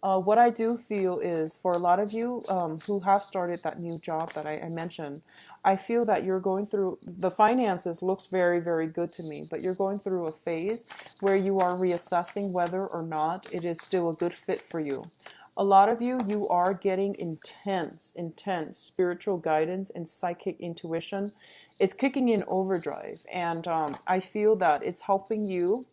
What I do feel is for a lot of you who have started that new job that I mentioned, I feel that you're going through the finances looks very, very good to me, but you're going through a phase where you are reassessing whether or not it is still a good fit for you. A lot of you, you are getting intense, intense spiritual guidance and psychic intuition. It's kicking in overdrive, and I feel that it's helping you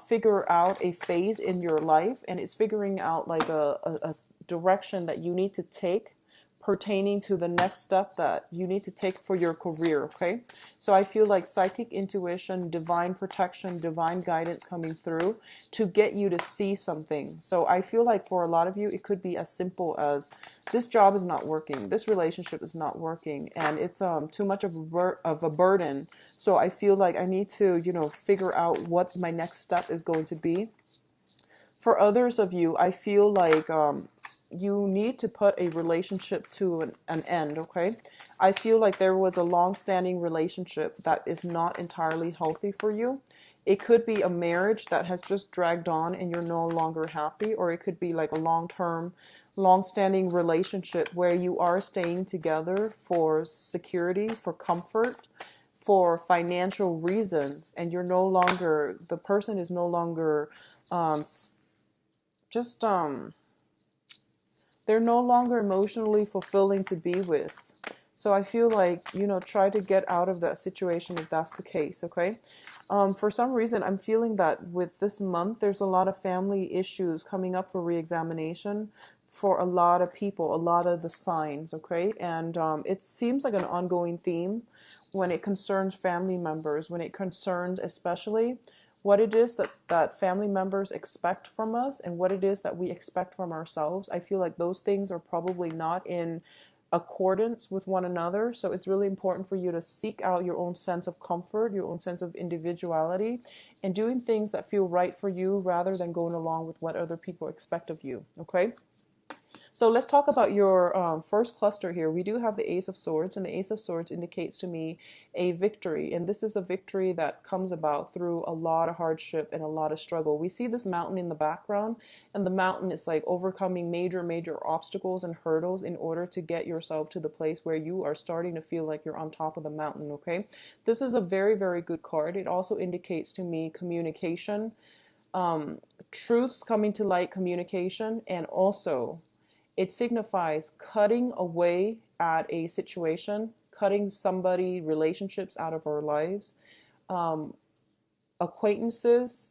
figure out a phase in your life, and it's figuring out like a direction that you need to take pertaining to the next step that you need to take for your career. Okay, so I feel like psychic intuition, divine protection, divine guidance coming through to get you to see something. So I feel like for a lot of you it could be as simple as this job is not working, this relationship is not working, and it's too much of a burden. So I feel like I need to, figure out what my next step is going to be. For others of you, I feel like you need to put a relationship to an end, okay? I feel like there was a long-standing relationship that is not entirely healthy for you. It could be a marriage that has just dragged on and you're no longer happy, or it could be like a long-term, long-standing relationship where you are staying together for security, for comfort, for financial reasons, and you're no longer, the person is no longer um, just they're no longer emotionally fulfilling to be with. So I feel like, try to get out of that situation if that's the case, okay? For some reason, I'm feeling that with this month, there's a lot of family issues coming up for reexamination for a lot of people, a lot of the signs, okay? And it seems like an ongoing theme when it concerns family members, when it concerns especially what it is that family members expect from us and what it is that we expect from ourselves. I feel like those things are probably not in accordance with one another. So it's really important for you to seek out your own sense of comfort, your own sense of individuality, and doing things that feel right for you rather than going along with what other people expect of you. Okay? So let's talk about your first cluster here. We do have the Ace of Swords, and the Ace of Swords indicates to me a victory. And this is a victory that comes about through a lot of hardship and a lot of struggle. We see this mountain in the background, and the mountain is like overcoming major, major obstacles and hurdles in order to get yourself to the place where you are starting to feel like you're on top of the mountain, okay? This is a very, very good card. It also indicates to me communication, truths coming to light, communication, and also it signifies cutting away at a situation, cutting somebody, relationships out of our lives, um, acquaintances,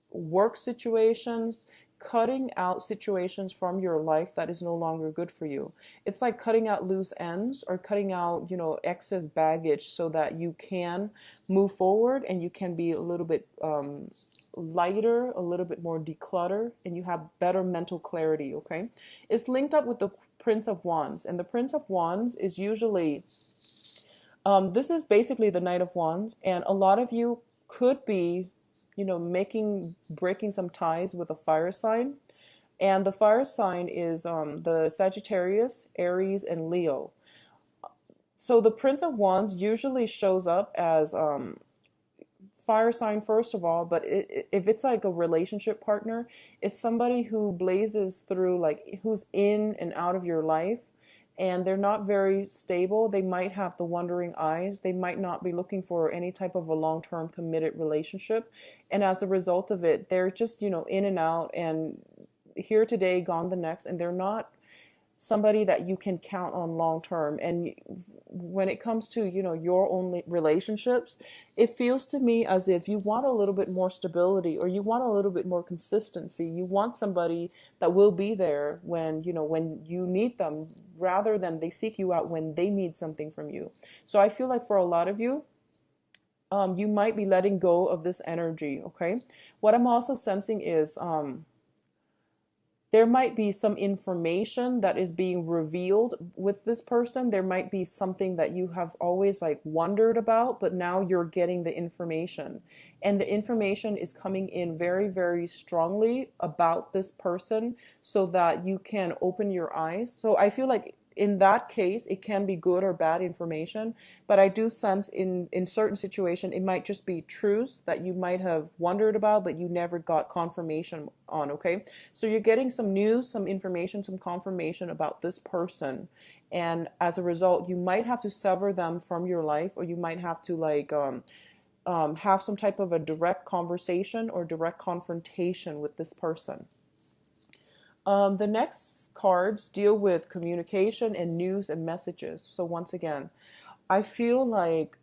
work situations, cutting out situations from your life that is no longer good for you. It's like cutting out loose ends or cutting out, excess baggage so that you can move forward and you can be a little bit lighter, a little bit more decluttered, and you have better mental clarity, okay? It's linked up with the Prince of Wands, and the Prince of Wands is usually, this is basically the Knight of Wands, and a lot of you could be, breaking some ties with a fire sign. And the fire sign is the Sagittarius, Aries, and Leo. So the Prince of Wands usually shows up as fire sign first of all, but if it's like a relationship partner, it's somebody who blazes through, like who's in and out of your life, and they're not very stable. They might have the wandering eyes. They might not be looking for any type of a long-term committed relationship, and as a result of it, they're just in and out and here today, gone the next, and they're not somebody that you can count on long term. And when it comes to your own relationships, it feels to me as if you want a little bit more stability, or you want a little bit more consistency. You want somebody that will be there when you need them, rather than they seek you out when they need something from you. So I feel like for a lot of you, you might be letting go of this energy. Okay, what I'm also sensing is there might be some information that is being revealed with this person. There might be something that you have always like wondered about, but now you're getting the information. And the information is coming in very, very strongly about this person so that you can open your eyes. So I feel like in that case, it can be good or bad information, but I do sense in certain situation, it might just be truths that you might have wondered about, but you never got confirmation on, okay? So you're getting some news, some information, some confirmation about this person. And as a result, you might have to sever them from your life, or you might have to have some type of a direct conversation or direct confrontation with this person. The next cards deal with communication and news and messages. So once again, I feel like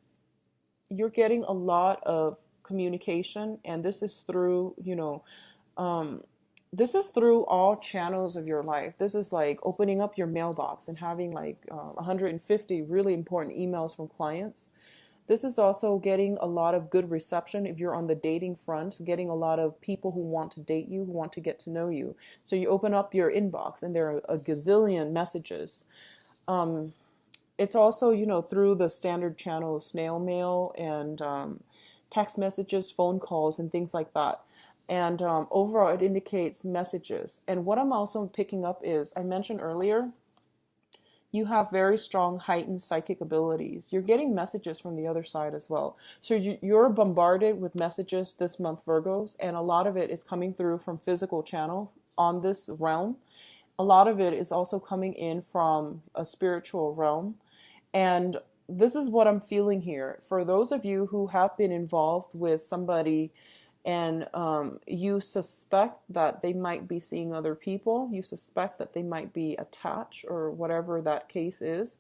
you're getting a lot of communication, and this is through, this is through all channels of your life. This is like opening up your mailbox and having like 150 really important emails from clients. This is also getting a lot of good reception if you're on the dating front, getting a lot of people who want to date you, who want to get to know you. So you open up your inbox and there are a gazillion messages. It's also, through the standard channel, snail mail and text messages, phone calls, and things like that. And overall, it indicates messages. And what I'm also picking up is, I mentioned earlier, you have very strong heightened psychic abilities. You're getting messages from the other side as well. So you're bombarded with messages this month, Virgos, and a lot of it is coming through from physical channel on this realm. A lot of it is also coming in from a spiritual realm. And this is what I'm feeling here. For those of you who have been involved with somebody and you suspect that they might be seeing other people, you suspect that they might be attached or whatever that case is,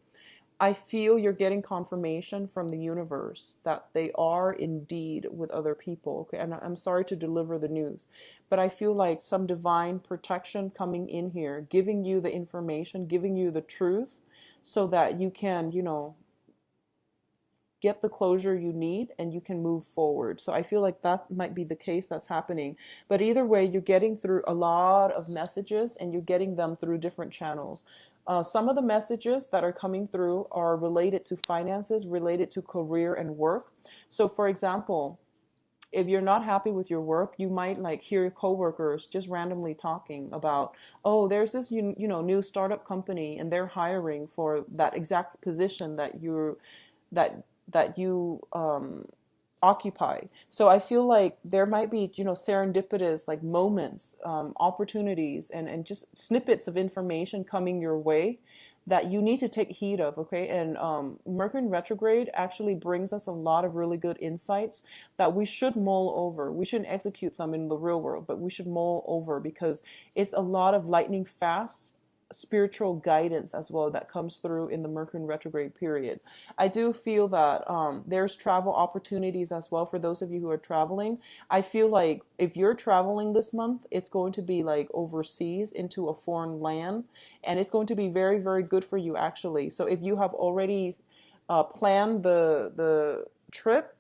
I feel you're getting confirmation from the universe that they are indeed with other people. Okay, and I'm sorry to deliver the news, but I feel like some divine protection coming in here, giving you the information, giving you the truth so that you can, get the closure you need and you can move forward. So I feel like that might be the case that's happening. But either way, you're getting through a lot of messages and you're getting them through different channels. Some of the messages that are coming through are related to finances, related to career and work. So for example, if you're not happy with your work, you might like hear your coworkers just randomly talking about, oh, there's this new startup company and they're hiring for that exact position that you occupy. So I feel like there might be, serendipitous like moments, opportunities, and just snippets of information coming your way that you need to take heed of, okay? And Mercury in retrograde actually brings us a lot of really good insights that we should mull over. We shouldn't execute them in the real world, but we should mull over because it's a lot of lightning fast spiritual guidance as well that comes through in the Mercury in retrograde period. I do feel that there's travel opportunities as well for those of you who are traveling. I feel like if you're traveling this month, it's going to be like overseas into a foreign land, and it's going to be very, very good for you actually. So if you have already planned the trip,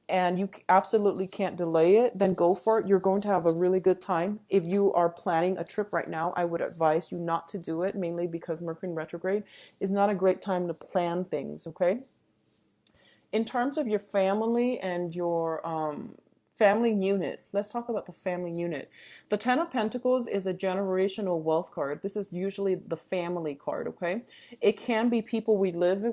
and you absolutely can't delay it, then go for it. You're going to have a really good time. If you are planning a trip right now, I would advise you not to do it, mainly because Mercury in retrograde is not a great time to plan things, okay? In terms of your family and your family unit, let's talk about the family unit. The Ten of Pentacles is a generational wealth card. This is usually the family card, okay? It can be people we live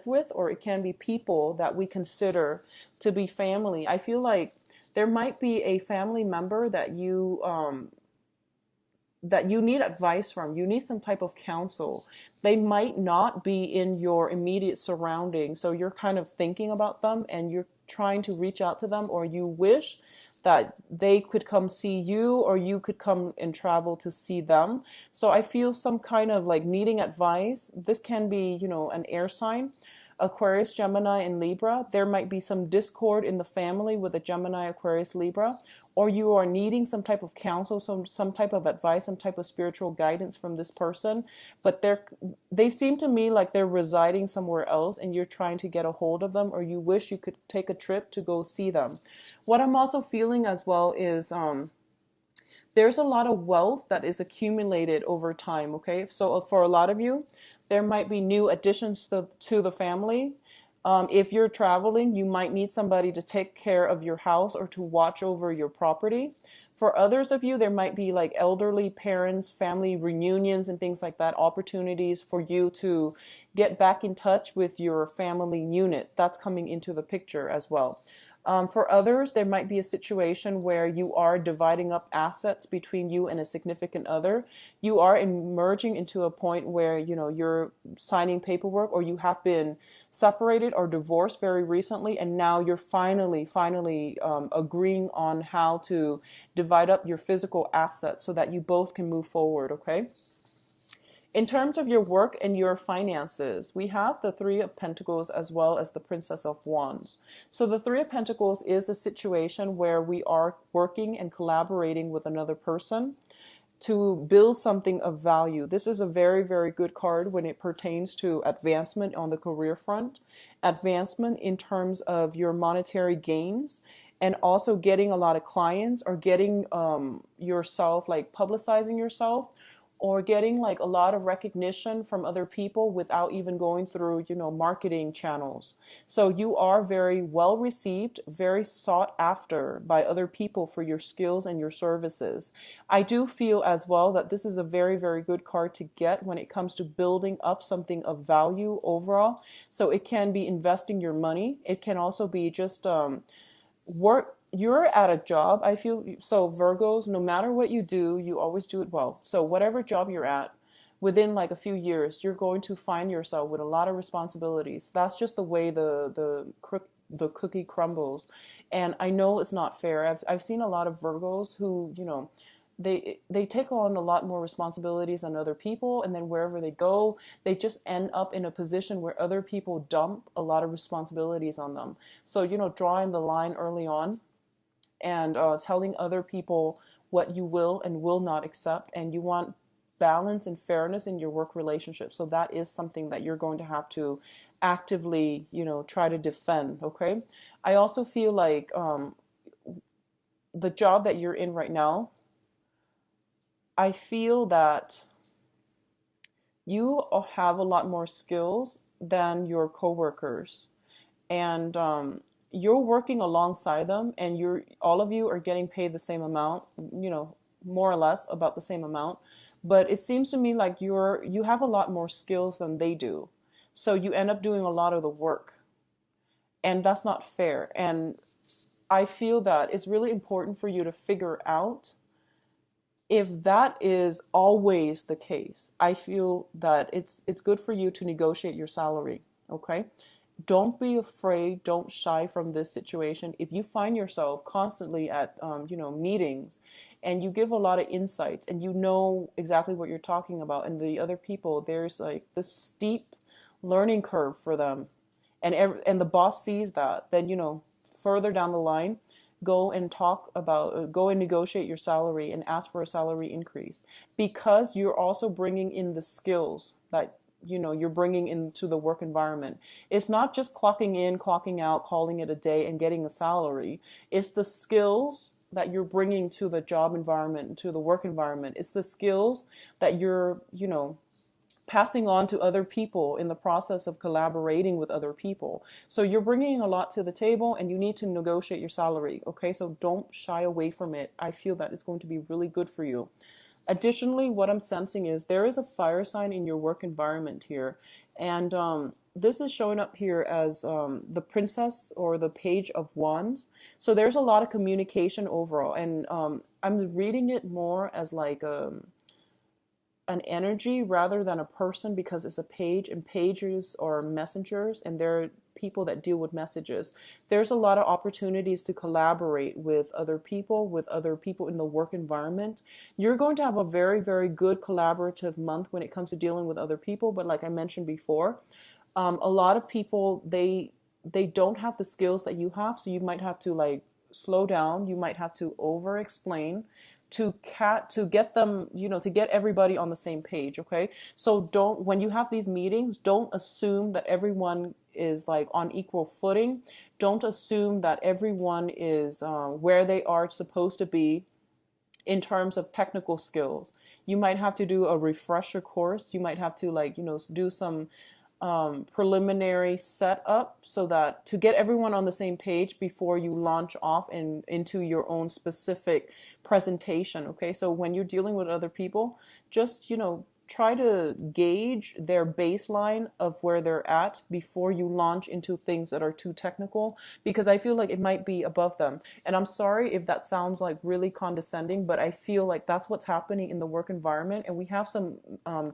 with, or it can be people that we consider to be family. I feel like there might be a family member that you need advice from. You need some type of counsel. They might not be in your immediate surroundings, so you're kind of thinking about them and you're trying to reach out to them, or you wish that they could come see you or you could come and travel to see them. So I feel some kind of like needing advice. This can be, an air sign. Aquarius, Gemini, and Libra. There might be some discord in the family with a Gemini, Aquarius, Libra, or you are needing some type of counsel, some type of advice, some type of spiritual guidance from this person, but they seem to me like they're residing somewhere else and you're trying to get a hold of them, or you wish you could take a trip to go see them. What I'm also feeling as well is there's a lot of wealth that is accumulated over time, okay? So for a lot of you, there might be new additions to the family. If you're traveling, you might need somebody to take care of your house or to watch over your property. For others of you, there might be like elderly parents, family reunions, and things like that, opportunities for you to get back in touch with your family unit. That's coming into the picture as well. For others, there might be a situation where you are dividing up assets between you and a significant other. You are emerging into a point where, you're signing paperwork, or you have been separated or divorced very recently, and now you're finally agreeing on how to divide up your physical assets so that you both can move forward, okay? In terms of your work and your finances, we have the Three of Pentacles as well as the Princess of Wands. So the Three of Pentacles is a situation where we are working and collaborating with another person to build something of value. This is a very, very good card when it pertains to advancement on the career front, advancement in terms of your monetary gains, and also getting a lot of clients, or getting yourself, like publicizing yourself, or getting like a lot of recognition from other people without even going through, marketing channels. So you are very well received, very sought after by other people for your skills and your services. I do feel as well that this is a very, very good card to get when it comes to building up something of value overall. So it can be investing your money. It can also be just work. You're at a job, I feel. So Virgos, no matter what you do, you always do it well. So whatever job you're at, within like a few years, you're going to find yourself with a lot of responsibilities. That's just the way the cookie crumbles. And I know it's not fair. I've seen a lot of Virgos who, they take on a lot more responsibilities than other people, and then wherever they go, they just end up in a position where other people dump a lot of responsibilities on them. So, drawing the line early on, and telling other people what you will and will not accept, and you want balance and fairness in your work relationship. So that is something that you're going to have to actively, try to defend, okay? I also feel like the job that you're in right now, I feel that you have a lot more skills than your coworkers, and you're working alongside them, and all of you are getting paid the same amount, more or less about the same amount. But it seems to me like you have a lot more skills than they do. So you end up doing a lot of the work. And that's not fair. And I feel that it's really important for you to figure out if that is always the case. I feel that it's good for you to negotiate your salary, okay? Don't be afraid. Don't shy from this situation. If you find yourself constantly at, meetings, and you give a lot of insights, and you know exactly what you're talking about, and the other people, there's like this steep learning curve for them, and the boss sees that, then, further down the line, go and negotiate your salary and ask for a salary increase, because you're also bringing in the skills that you're bringing into the work environment. It's not just clocking in, clocking out, calling it a day and getting a salary. It's the skills that you're bringing to the job environment, to the work environment. It's the skills that you're, passing on to other people in the process of collaborating with other people. So you're bringing a lot to the table, and you need to negotiate your salary, okay? So don't shy away from it. I feel that it's going to be really good for you. Additionally, what I'm sensing is there is a fire sign in your work environment here. And this is showing up here as the Princess or the Page of Wands. So there's a lot of communication overall. And I'm reading it more as like an energy rather than a person, because it's a page, and pages are messengers, and they're people that deal with messages. There's a lot of opportunities to collaborate with other people in the work environment. You're going to have a very, very good collaborative month when it comes to dealing with other people. But like I mentioned before, a lot of people, they don't have the skills that you have. So you might have to like slow down. You might have to over explain to get them, to get everybody on the same page, okay? So when you have these meetings, don't assume that everyone is like on equal footing. Don't assume that everyone is where they are supposed to be in terms of technical skills. You might have to do a refresher course. You might have to do some preliminary setup so that to get everyone on the same page before you launch off into your own specific presentation. Okay, so when you're dealing with other people, just, try to gauge their baseline of where they're at before you launch into things that are too technical, because I feel like it might be above them. And I'm sorry if that sounds like really condescending, but I feel like that's what's happening in the work environment. And we have some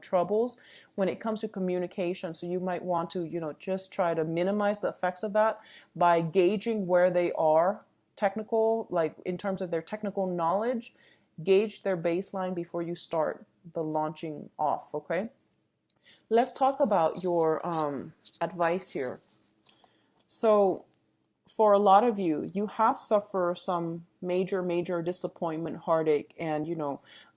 troubles when it comes to communication. So you might want to, just try to minimize the effects of that by gauging where they are technical, like in terms of their technical knowledge. Gauge their baseline before you start the launching off. Okay, let's talk about your advice here. So for a lot of you, you have suffered some major disappointment, heartache, and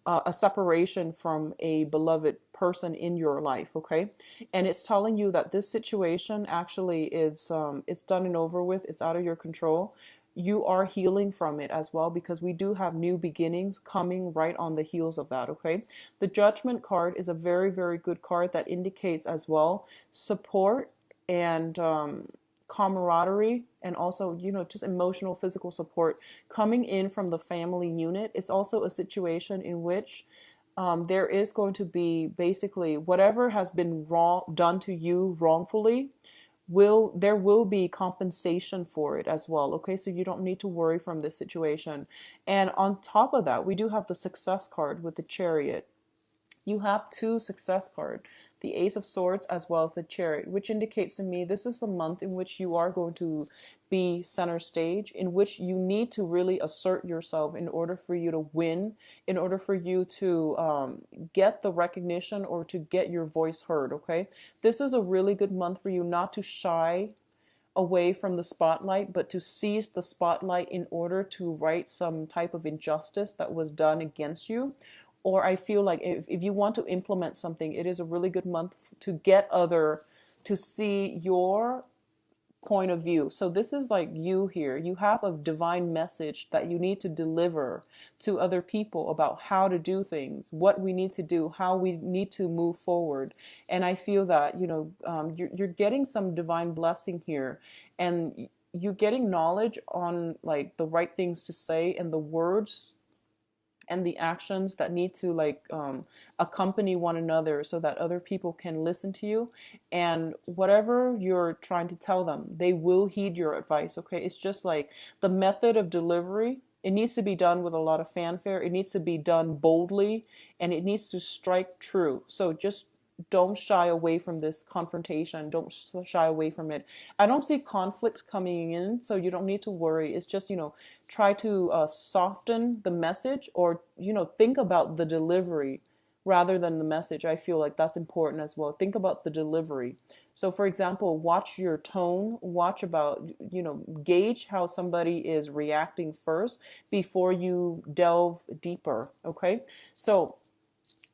a separation from a beloved person in your life. Okay, and it's telling you that this situation actually is it's done and over with. It's out of your control. You are healing from it as well, because we do have new beginnings coming right on the heels of that. Okay, the Judgment card is a very good card that indicates as well support and camaraderie, and also just emotional, physical support coming in from the family unit. It's also a situation in which there is going to be basically whatever has been done to you wrongfully, there will be compensation for it as well. Okay, so you don't need to worry from this situation. And on top of that, we do have the Success card with the Chariot. You have two success cards, the Ace of Swords as well as the Chariot, which indicates to me this is the month in which you are going to be center stage, in which you need to really assert yourself in order for you to win, in order for you to get the recognition or to get your voice heard. Okay, this is a really good month for you not to shy away from the spotlight, but to seize the spotlight in order to right some type of injustice that was done against you. Or I feel like if you want to implement something, it is a really good month to to see your point of view. So this is like you here. You have a divine message that you need to deliver to other people about how to do things, what we need to do, how we need to move forward. And I feel that, you're getting some divine blessing here, and you're getting knowledge on like the right things to say and the words and the actions that need to accompany one another so that other people can listen to you, and whatever you're trying to tell them, they will heed your advice. Okay, it's just like the method of delivery, it needs to be done with a lot of fanfare, it needs to be done boldly, and it needs to strike true. So just don't shy away from this confrontation. Don't shy away from it. I don't see conflicts coming in, so you don't need to worry. It's just, try to soften the message, or, think about the delivery rather than the message. I feel like that's important as well. Think about the delivery. So, for example, watch your tone, watch about, gauge how somebody is reacting first before you delve deeper. Okay. So,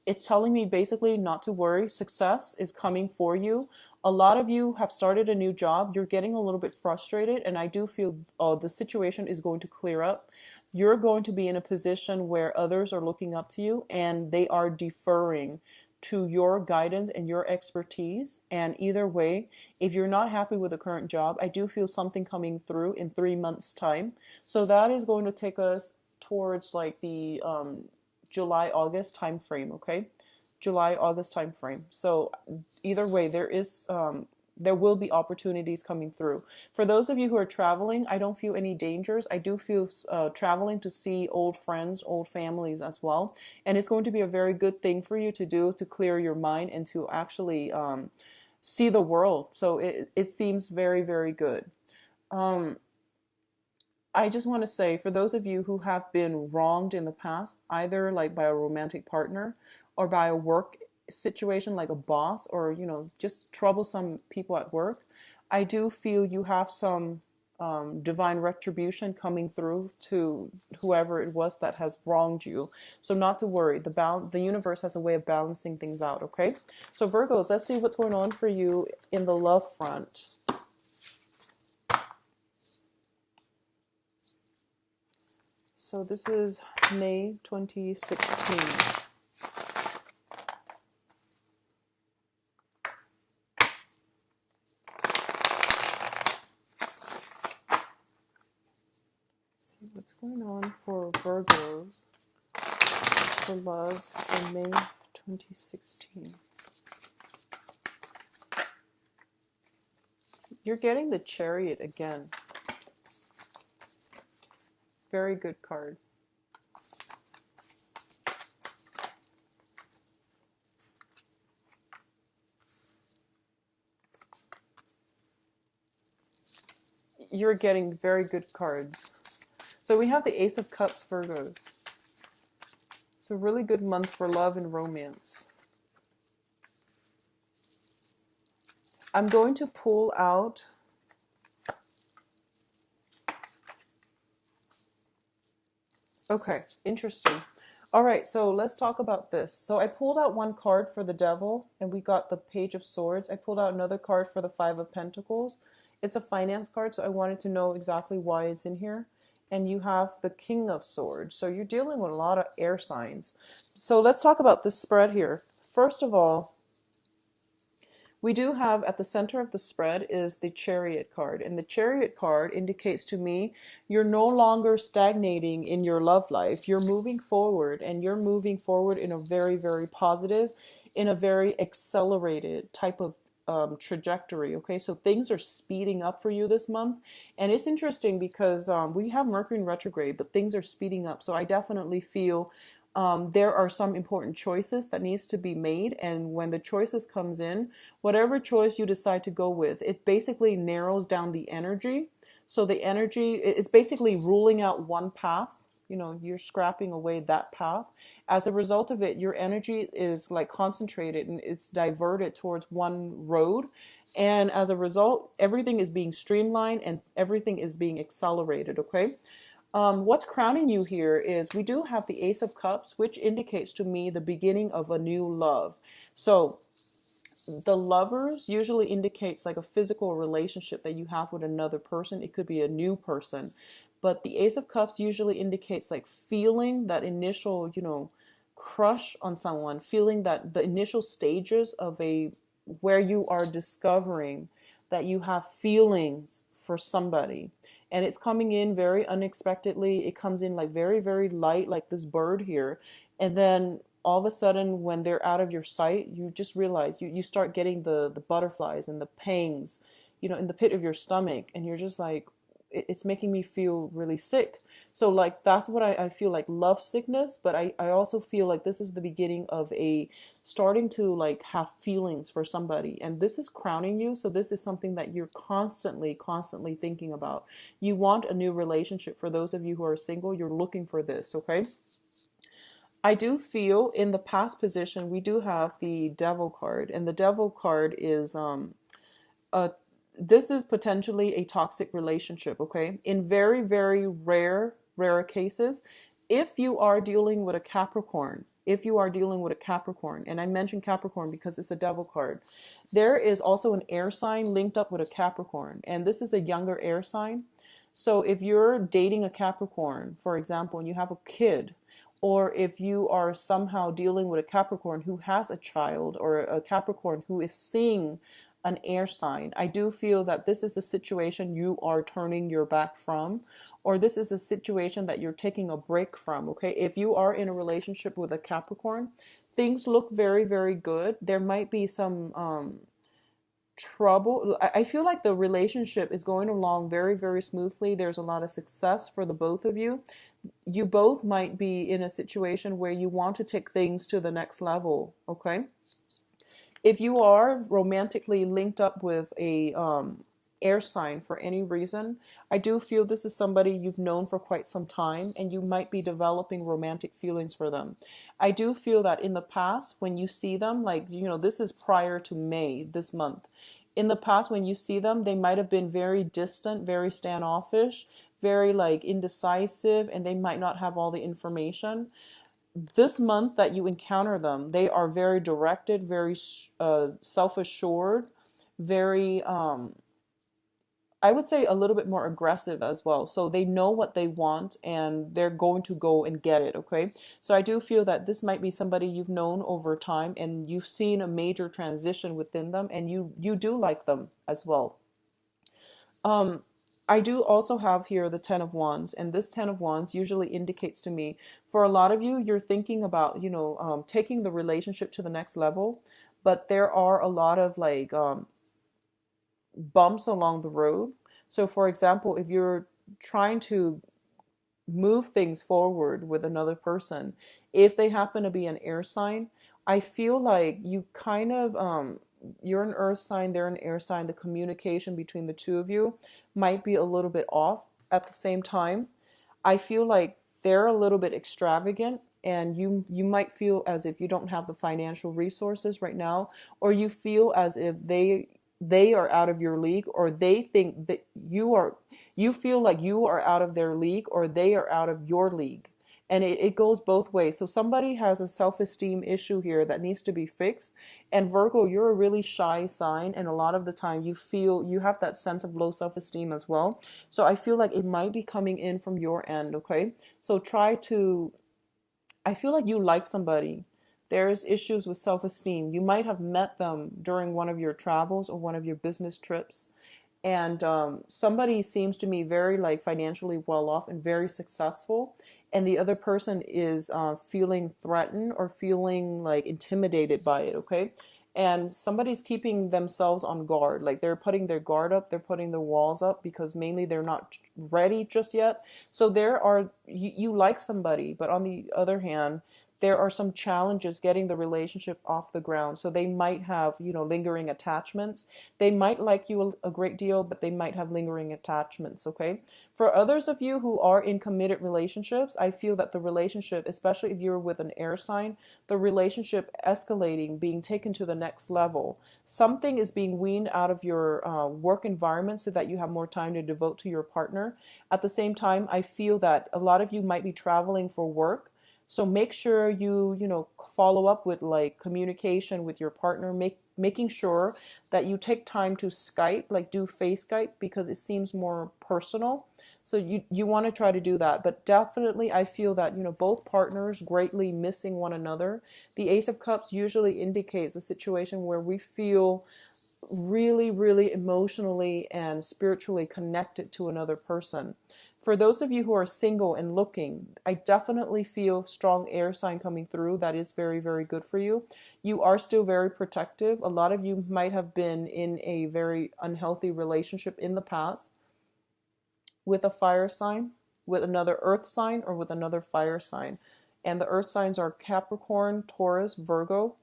it's telling me basically not to worry. Success is coming for you. A lot of you have started a new job. You're getting a little bit frustrated, and I do feel the situation is going to clear up. You're going to be in a position where others are looking up to you and they are deferring to your guidance and your expertise. And either way, if you're not happy with the current job, I do feel something coming through in 3 months' time. So that is going to take us towards like the July, August time frame. Okay, July, August time frame. So either way, there will be opportunities coming through. For those of you who are traveling, I don't feel any dangers. I do feel traveling to see old friends, old families as well. And it's going to be a very good thing for you to do to clear your mind and to actually see the world. So it seems very good. I just want to say, for those of you who have been wronged in the past, either like by a romantic partner or by a work situation like a boss, or, just troublesome people at work, I do feel you have some divine retribution coming through to whoever it was that has wronged you. So not to worry. The universe has a way of balancing things out, okay? So Virgos, let's see what's going on for you in the love front. So this is May 2016. What's going on for Virgos for love in May 2016? You're getting the Chariot again. Very good card. You're getting very good cards. So we have the Ace of Cups, Virgos. It's a really good month for love and romance. I'm going to pull out okay, interesting. All right, so let's talk about this. So I pulled out one card for the Devil, and we got the Page of Swords. I pulled out another card for the Five of Pentacles. It's a finance card, so I wanted to know exactly why it's in here. And you have the King of Swords. So you're dealing with a lot of air signs. So let's talk about this spread here. First of all, we do have at the center of the spread is the Chariot card. And the Chariot card indicates to me you're no longer stagnating in your love life. You're moving forward, and you're moving forward in a very, very positive, in a very accelerated type of trajectory. Okay, so things are speeding up for you this month. And it's interesting because we have Mercury in retrograde, but things are speeding up. So I definitely feel there are some important choices that needs to be made, and when the choices comes in, whatever choice you decide to go with, it basically narrows down the energy. So the energy, it's basically ruling out one path. You know, you're scrapping away that path. As a result of it, your energy is like concentrated and it's diverted towards one road. And as a result, everything is being streamlined and everything is being accelerated. Okay. What's crowning you here is we do have the Ace of Cups, which indicates to me the beginning of a new love. So the Lovers usually indicates like a physical relationship that you have with another person. It could be a new person. But the Ace of Cups usually indicates like feeling that initial, you know, crush on someone, feeling that the initial stages of a where you are discovering that you have feelings for somebody. And it's coming in very unexpectedly. It comes in like very, very light, like this bird here. And then all of a sudden, when they're out of your sight, you just realize you start getting the butterflies and the pangs, you know, in the pit of your stomach. And you're just like, it's making me feel really sick. So like that's what I feel like, love sickness. But I also feel like this is the beginning of a starting to like have feelings for somebody, and this is crowning you. So this is something that you're constantly thinking about. You want a new relationship. For those of you who are single, you're looking for this. Okay, I do feel in the past position we do have the Devil card, and the Devil card is a this is potentially a toxic relationship. Okay, in very, very rare cases, if you are dealing with a Capricorn, if you are dealing with a Capricorn, and I mentioned Capricorn because it's a Devil card, there is also an air sign linked up with a Capricorn, and this is a younger air sign. So if you're dating a Capricorn, for example, and you have a kid, or if you are somehow dealing with a Capricorn who has a child, or a Capricorn who is seeing an air sign, I do feel that this is a situation you are turning your back from, or this is a situation that you're taking a break from. Okay, if you are in a relationship with a Capricorn, things look very, very good. There might be some trouble. I feel like the relationship is going along very, very smoothly. There's a lot of success for the both of you. You both might be in a situation where you want to take things to the next level. Okay, if you are romantically linked up with a air sign for any reason, I do feel this is somebody you've known for quite some time, and you might be developing romantic feelings for them. I do feel that in the past, when you see them, like, you know, this is prior to May this month. In the past, when you see them, they might have been very distant, very standoffish, very like indecisive, and they might not have all the information. This month that you encounter them, they are very directed, very self-assured, very, I would say a little bit more aggressive as well. So they know what they want and they're going to go and get it. Okay. So I do feel that this might be somebody you've known over time, and you've seen a major transition within them, and you do like them as well. I do also have here the Ten of Wands, and this Ten of Wands usually indicates to me, for a lot of you, you're thinking about, taking the relationship to the next level, but there are a lot of like bumps along the road. So, for example, if you're trying to move things forward with another person, if they happen to be an air sign, I feel like you kind of you're an earth sign, they're an air sign, the communication between the two of you might be a little bit off. At the same time, I feel like they're a little bit extravagant, and you might feel as if you don't have the financial resources right now, or you feel as if they are out of your league, or they think that you feel like you are out of their league, or they are out of your league. And it goes both ways. So somebody has a self-esteem issue here that needs to be fixed. And Virgo, you're a really shy sign, and a lot of the time you feel you have that sense of low self-esteem as well. So I feel like it might be coming in from your end, okay? So try to, I feel like you like somebody. There's issues with self-esteem. You might have met them during one of your travels or one of your business trips, and somebody seems to me very like financially well off and very successful, and the other person is feeling threatened or feeling like intimidated by it, okay? And somebody's keeping themselves on guard, like they're putting their guard up, they're putting the walls up, because mainly they're not ready just yet. So there are, you like somebody, but on the other hand, there are some challenges getting the relationship off the ground. So they might have, lingering attachments. They might like you a great deal, but they might have lingering attachments, okay? For others of you who are in committed relationships, I feel that the relationship, especially if you're with an air sign, the relationship escalating, being taken to the next level. Something is being weaned out of your work environment so that you have more time to devote to your partner. At the same time, I feel that a lot of you might be traveling for work. So make sure you follow up with like communication with your partner, making sure that you take time to Skype, like do face Skype, because it seems more personal. So you want to try to do that. But definitely I feel that, both partners greatly missing one another. The Ace of Cups usually indicates a situation where we feel really, really emotionally and spiritually connected to another person. For those of you who are single and looking, I definitely feel strong air sign coming through. That is very, very good for you. You are still very protective. A lot of you might have been in a very unhealthy relationship in the past with a fire sign, with another earth sign, or with another fire sign. And the earth signs are Capricorn, Taurus, Virgo,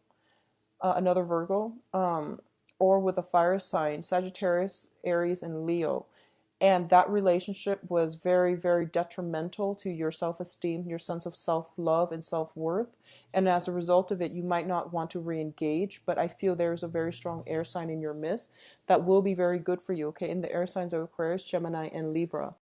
another Virgo, or with a fire sign, Sagittarius, Aries, and Leo. And that relationship was very, very detrimental to your self-esteem, your sense of self-love and self-worth. And as a result of it, you might not want to re-engage, but I feel there's a very strong air sign in your midst that will be very good for you, okay? And the air signs are Aquarius, Gemini, and Libra.